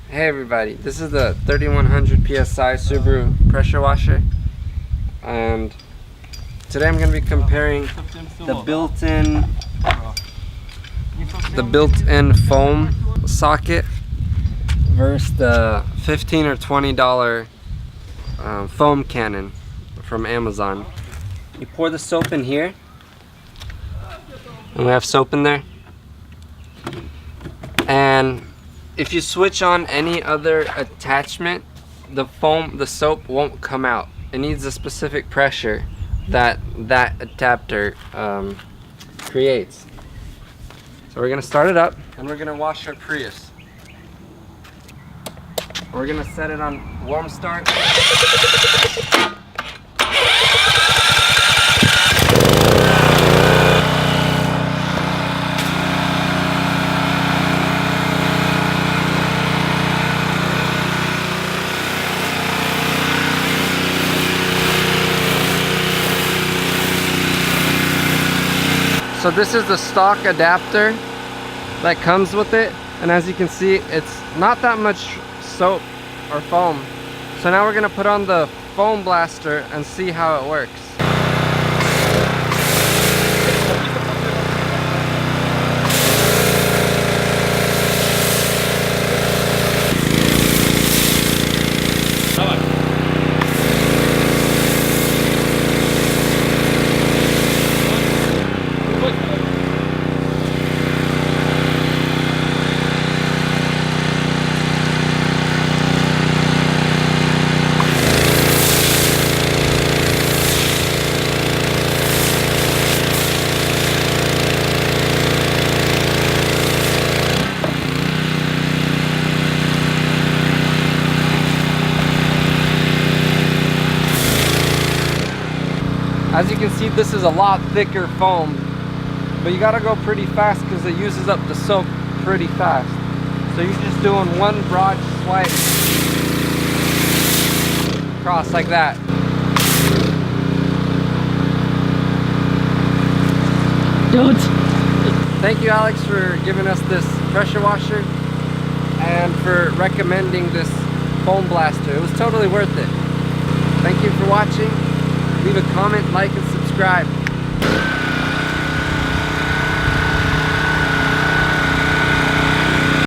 Hey everybody, this is the 3100 PSI Subaru pressure washer, and today I'm going to be comparing the built-in foam socket versus the $15 or $20 foam cannon from Amazon. You pour the soap in here, and we have soap in there, and if you switch on any other attachment, the soap won't come out. It needs a specific pressure that adapter creates. So we're gonna start it up and we're gonna wash our Prius. We're gonna set it on warm start. So this is the stock adapter that comes with it, and as you can see, it's not that much soap or foam. So now we're gonna put on the foam blaster and see how it works. As you can see, this is a lot thicker foam, but you gotta go pretty fast because it uses up the soap pretty fast. So you're just doing one broad swipe across like that. Don't. Thank you, Alex, for giving us this pressure washer and for recommending this foam blaster. It was totally worth it. Thank you for watching. Leave a comment, like, and subscribe.